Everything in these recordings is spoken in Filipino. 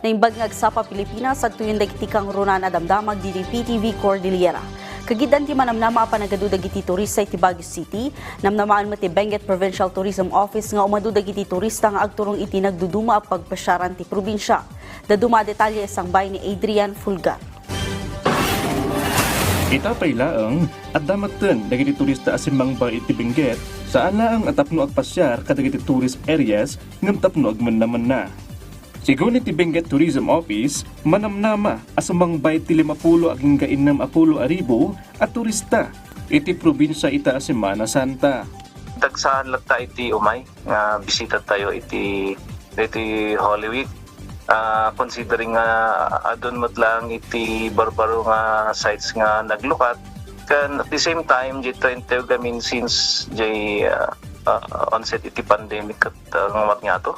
na imbag nga agsapa Pilipinas at tuyong dagiti kang runan adamdamag diti PTV Cordillera. Kagidan ti manamnama panagadudag iti turista iti Baguio City, namnamaan mo ti Benguet Provincial Tourism Office nga umadudag iti turista nga agturong iti nagduduma a pagpasyaran ti probinsya. Daduma detalye isang bay ni Adrian Fulgar. Itapay laang at damatan dagiti turista asimbang bay iti Benguet saan laang atapno agpasyar kadagiti tourist areas ngem tapno agmannaman na. Sigun iti Benguet Tourism Office, manamnama asamang bay ti 50 aging gainam apulo aribo at turista iti probinsya ita Semana Santa. Dagsahan lang tayo iti umay, bisita tayo iti Holy Week. Considering adun mo't lang iti barbaro nga sites nga naglukat. Kan at the same time, dito ito gamin since jay onset iti pandemic at ngamat nga to.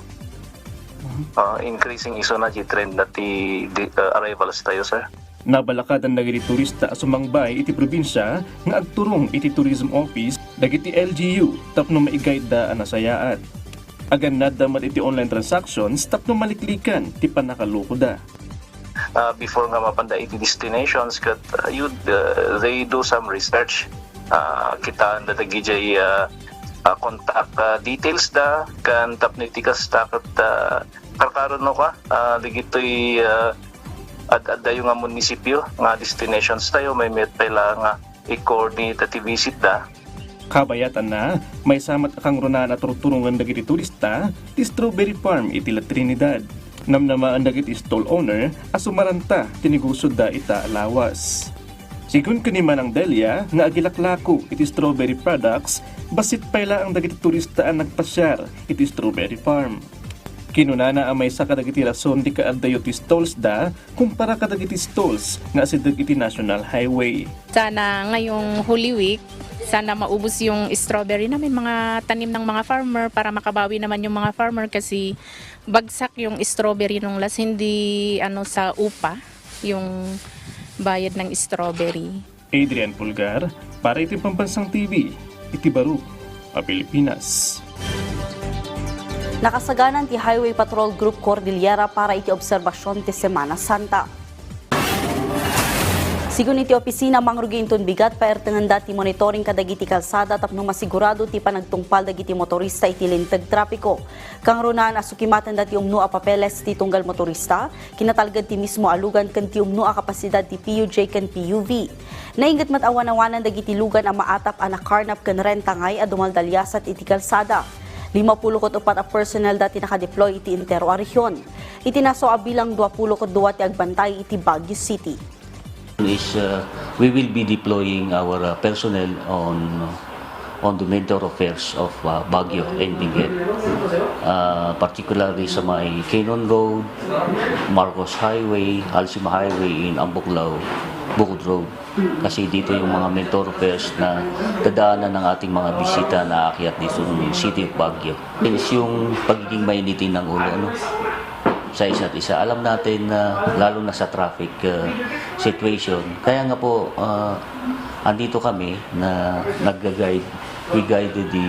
Increasing iso na trend na ti arrivals tayo, sir. Nabalakadan dagiti turista asumangbay iti probinsya nga agturong iti tourism office dagiti LGU tapno maigayad da anasayaat. Agan nadamat iti online transactions tapno maliklikan ti panakaluko da. Before nga mapanda iti destinations kat they do some research. Kita anda dagi jay contact details da kan tapno iti kastak at karkaron no ka digitoy ad yung nga munisipyo nga destinations tayo may met pala nga i-coordinate at i-visit da. Kabayatan na may samat akang runan at turungan dagiti turista ti Strawberry Farm iti La Trinidad. Namnamaan dagiti stall owner asumaranta tinigusod da ita alawas. Sigun kaniman ang Delia nga agilaklako iti strawberry products basit pala ang dagiti turista ang nagpasyar iti Strawberry Farm. Kinunana ang may sakadagiti rason di kaaddayo ti stalls da kumpara kadagiti stalls nga asidag iti National Highway. Sana ngayong Holy Week, sana maubos yung strawberry namin mga tanim ng mga farmer para makabawi naman yung mga farmer kasi bagsak yung strawberry nung last hindi sa upa yung bayad ng strawberry. Adrian Fulgar para iti Pambansang TV, iti Baro, Pilipinas. Nakasaganan ti Highway Patrol Group Cordillera para iti obserbasyon ti Semana Santa. Sigun iti opisina mangruginton bigat paertengan dati monitoring kadagiti kalsada tapno masigurado ti panagtungpal dagiti motorista iti lintag trapiko. Kang runan asukimatan dati umno a papeles ti tunggal motorista, kinatalgad ti mismo alugan ken ti umno a kapasidad ti PUJ ken PUV. Naingat matawana-wanan dagiti lugan a maatap a nakarnap ken rentangay a dumaldalyasat iti kalsada. 54 a personnel dati nakadeploy iti intero a rehiyon. Itinaso a bilang 22 ti agbantay iti Baguio City. We will be deploying our personnel on the major affairs of Baguio and Benguet, particularly sa may Canon Road, Marcos Highway, Alcima Highway in Ambuklao, Bukod Road. Kasi dito yung mga mentor affairs na dadaanan ng ating mga bisita na aakyat dito ng City of Baguio. Is yung pagiging mainitin ng ulo sa isa't isa. Alam natin na lalo na sa traffic situation. Kaya nga po, andito kami na nag-guide. We guided the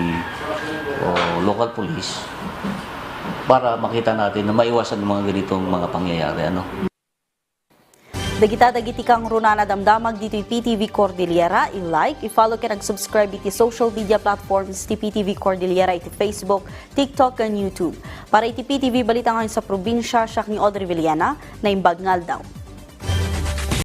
local police para makita natin na maiwasan ng mga ganitong mga pangyayari. Dagiti kang runan adamdamag dito PTV Cordillera, i-like, i-follow ken ag-subscribe iti social media platforms ti PTV Cordillera iti Facebook, TikTok ken YouTube. Para iti PTV balita ngayon sa probinsya, siya ni Audrey Villena na imbag ngaldaw.